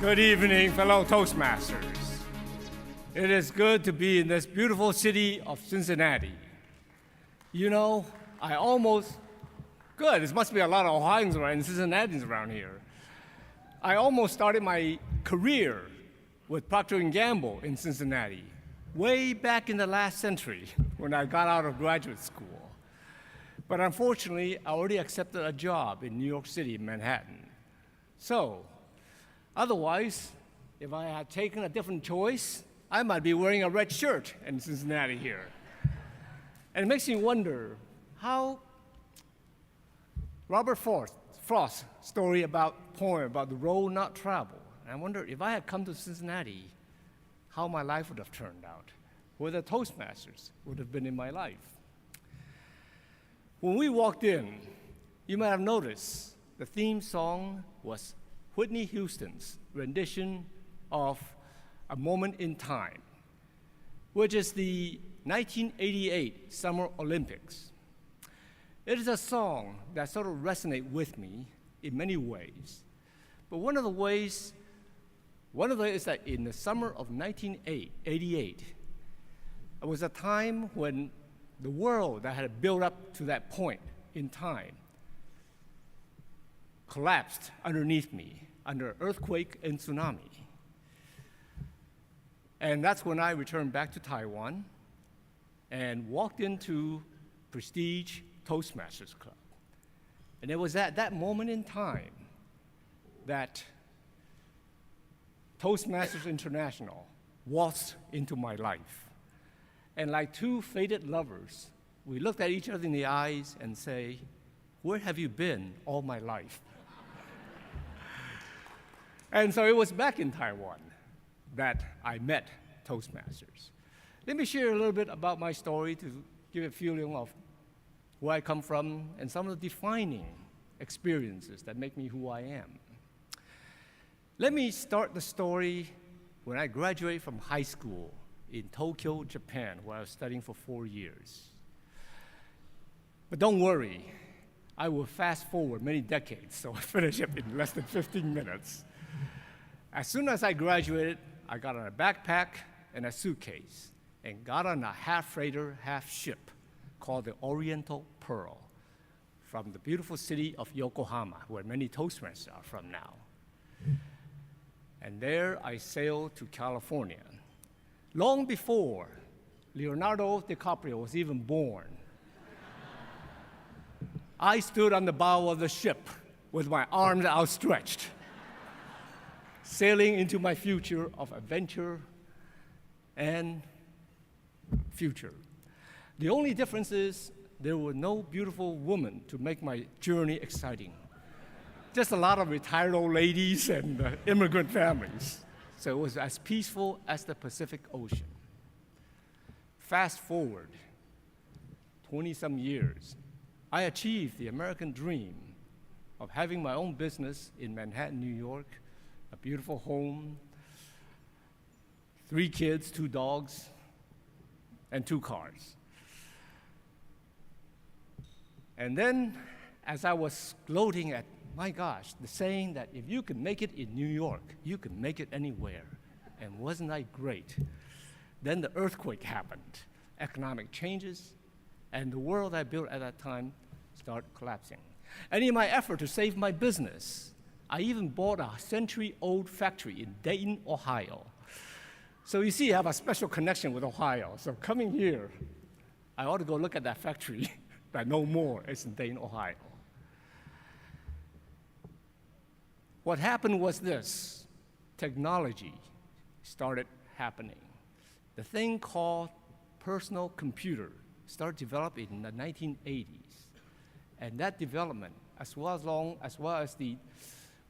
Good evening, fellow Toastmasters. It is good to be in this beautiful city of Cincinnati. You know, good, there must be a lot of Ohioans and Cincinnatians around here. I almost started my career with Procter & Gamble in Cincinnati, way back in the last century when I got out of graduate school. But unfortunately, I already accepted a job in New York City, Manhattan. So, otherwise, if I had taken a different choice, I might be wearing a red shirt in Cincinnati here. And it makes me wonder how Robert Frost's poem about the road not traveled. And I wonder if I had come to Cincinnati, how my life would have turned out, whether Toastmasters would have been in my life. When we walked in, you might have noticed the theme song was Whitney Houston's rendition of A Moment in Time, which is the 1988 Summer Olympics. It is a song that sort of resonates with me in many ways. But one of the ways is that in the summer of 1988, it was a time when the world that had built up to that point in time collapsed underneath me under earthquake and tsunami. And that's when I returned back to Taiwan and walked into Prestige Toastmasters Club. And it was at that moment in time that Toastmasters International waltzed into my life. And like two fated lovers, we looked at each other in the eyes and say, "Where have you been all my life?" And so it was back in Taiwan that I met Toastmasters. Let me share a little bit about my story to give a feeling of where I come from and some of the defining experiences that make me who I am. Let me start the story when I graduated from high school in Tokyo, Japan, where I was studying for 4 years. But don't worry, I will fast forward many decades, so I finish up in less than 15 minutes. As soon as I graduated, I got on a backpack and a suitcase and got on a half-freighter, half-ship called the Oriental Pearl from the beautiful city of Yokohama, where many Toastmasters are from now. And there I sailed to California, long before Leonardo DiCaprio was even born. I stood on the bow of the ship with my arms outstretched, sailing into my future of adventure and future. The only difference is there were no beautiful women to make my journey exciting. Just a lot of retired old ladies and immigrant families. So it was as peaceful as the Pacific Ocean. Fast forward 20-some years, I achieved the American dream of having my own business in Manhattan, New York, a beautiful home, 3 kids, 2 dogs, and 2 cars. And then, as I was gloating at, my gosh, the saying that if you can make it in New York, you can make it anywhere. And wasn't that great? Then the earthquake happened, economic changes, and the world I built at that time started collapsing. And in my effort to save my business, I even bought a century-old factory in Dayton, Ohio. So you see, I have a special connection with Ohio. So coming here, I ought to go look at that factory that no more is in Dayton, Ohio. What happened was this: technology started happening. The thing called personal computer started developing in the 1980s. And that development, as well as the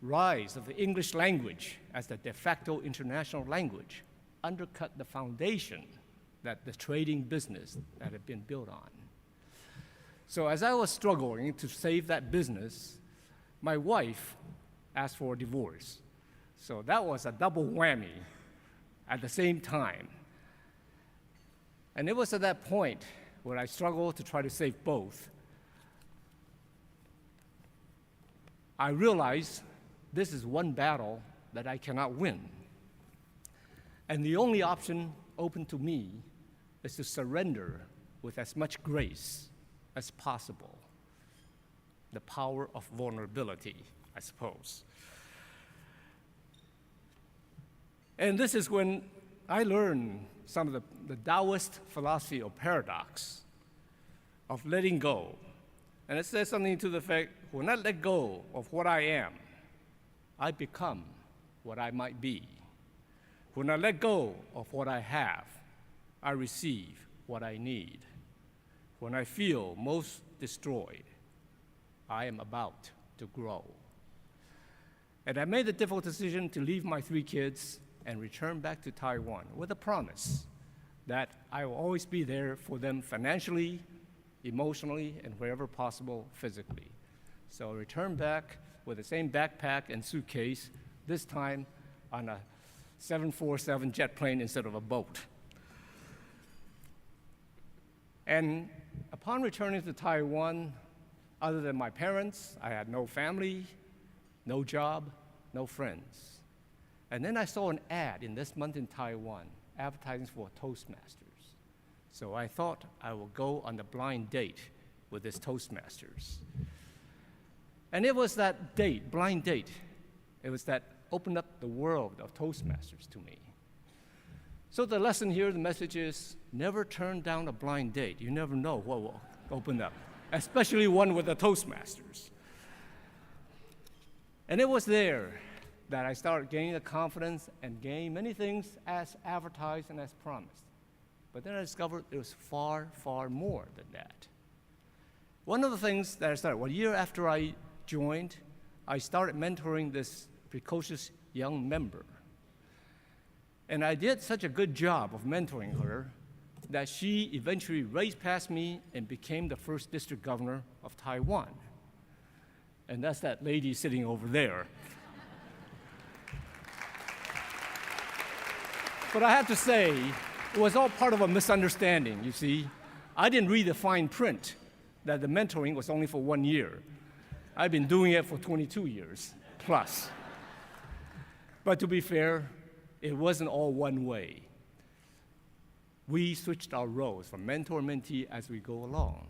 rise of the English language as the de facto international language, undercut the foundation that the trading business that had been built on. So as I was struggling to save that business, my wife asked for a divorce. So that was a double whammy at the same time. And it was at that point where I struggled to try to save both. I realized this is one battle that I cannot win. And the only option open to me is to surrender with as much grace as possible. The power of vulnerability, I suppose. And this is when I learned some of the Taoist philosophy or paradox of letting go. And it says something to the effect, when I let go of what I am, I become what I might be. When I let go of what I have, I receive what I need. When I feel most destroyed, I am about to grow. And I made the difficult decision to leave my 3 kids and return back to Taiwan with a promise that I will always be there for them financially, emotionally, and wherever possible, physically. So I returned back with the same backpack and suitcase, this time on a 747 jet plane instead of a boat. And upon returning to Taiwan, other than my parents, I had no family, no job, no friends. And then I saw an ad in This Month in Taiwan advertising for Toastmasters. So I thought I would go on a blind date with this Toastmasters. And it was that date, blind date, it was that opened up the world of Toastmasters to me. So the lesson here, the message is, never turn down a blind date. You never know what will open up, especially one with the Toastmasters. And it was there that I started gaining the confidence and gaining many things as advertised and as promised. But then I discovered it was far, far more than that. One of the things that I started, 1 year after I joined, I started mentoring this precocious young member. And I did such a good job of mentoring her that she eventually raced past me and became the first district governor of Taiwan. And that's that lady sitting over there. But I have to say, it was all part of a misunderstanding, you see. I didn't read the fine print that the mentoring was only for 1 year. I've been doing it for 22 years plus. But to be fair, it wasn't all one way. We switched our roles from mentor and mentee as we go along.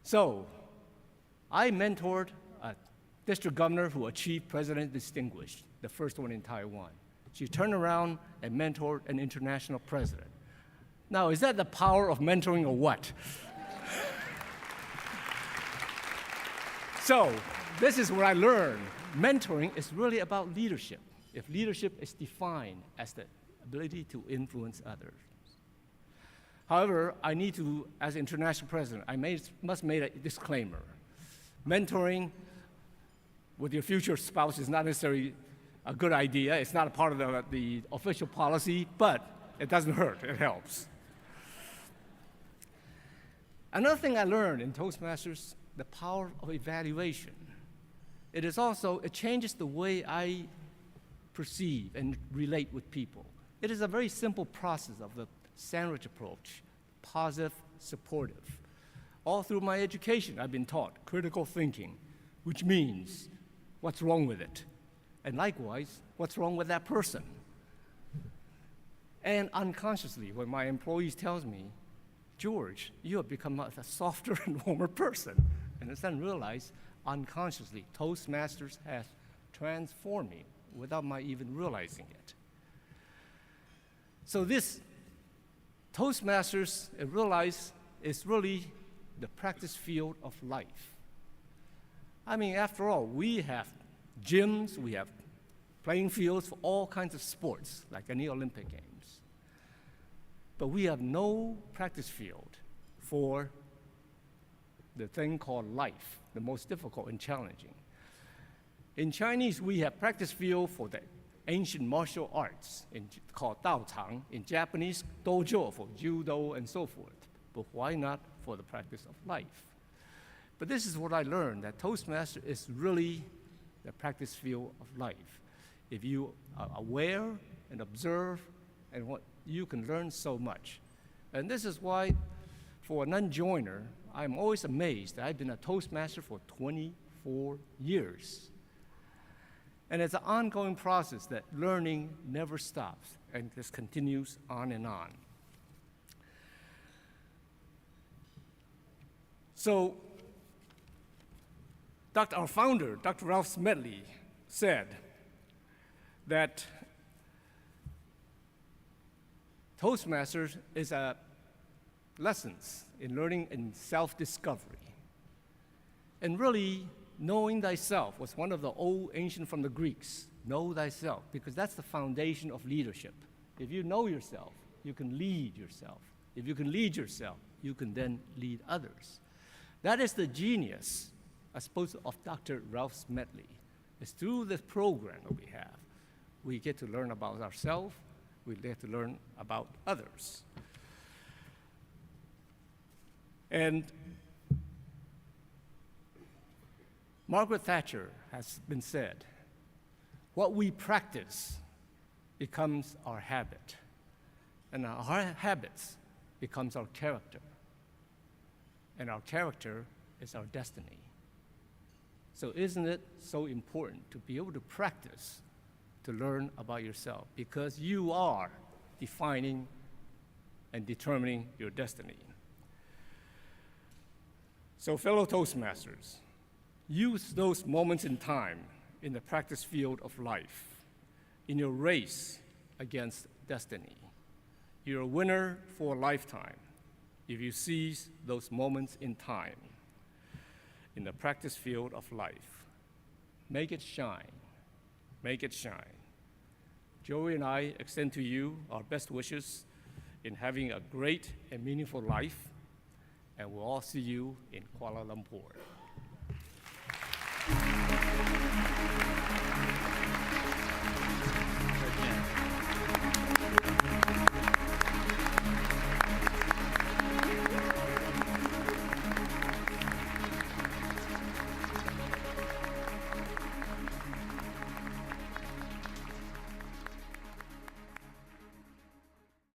So I mentored a district governor who achieved President Distinguished, the first one in Taiwan. She turned around and mentored an international president. Now, is that the power of mentoring or what? So, this is what I learned. Mentoring is really about leadership. If leadership is defined as the ability to influence others. However, I need to, as international president, I must make a disclaimer. Mentoring with your future spouse is not necessarily a good idea. It's not a part of the official policy, but it doesn't hurt. It helps. Another thing I learned in Toastmasters, the power of evaluation. It changes the way I perceive and relate with people. It is a very simple process of the sandwich approach, positive, supportive. All through my education, I've been taught critical thinking, which means what's wrong with it? And likewise, what's wrong with that person? And unconsciously, when my employees tells me, George, you have become a softer and warmer person. And I suddenly realize, unconsciously, Toastmasters has transformed me without my even realizing it. So this Toastmasters, I realize, is really the practice field of life. I mean, after all, we have gyms, we have playing fields for all kinds of sports, like any Olympic Games. But we have no practice field for the thing called life, the most difficult and challenging. In Chinese, we have practice field for the ancient martial arts called Dao Chang. In Japanese, dojo for judo and so forth. But why not for the practice of life? But this is what I learned, that Toastmaster is really the practice field of life. If you are aware and observe, and what you can learn so much. And this is why, for a non-joiner, I'm always amazed that I've been a Toastmaster for 24 years. And it's an ongoing process that learning never stops and just continues on and on. So, our founder, Dr. Ralph Smedley, said that Toastmasters is a lessons in learning and self-discovery. And really, knowing thyself was one of the old ancient from the Greeks. Know thyself, because that's the foundation of leadership. If you know yourself, you can lead yourself. If you can lead yourself, you can then lead others. That is the genius, I suppose, of Dr. Ralph Smedley. It's through this program that we have, we get to learn about ourselves, we get to learn about others. And Margaret Thatcher has been said, what we practice becomes our habit, and our habits becomes our character, and our character is our destiny. So isn't it so important to be able to practice to learn about yourself, because you are defining and determining your destiny. So fellow Toastmasters, use those moments in time in the practice field of life, in your race against destiny. You're a winner for a lifetime if you seize those moments in time in the practice field of life. Make it shine. Make it shine. Joey and I extend to you our best wishes in having a great and meaningful life, and we'll all see you in Kuala Lumpur.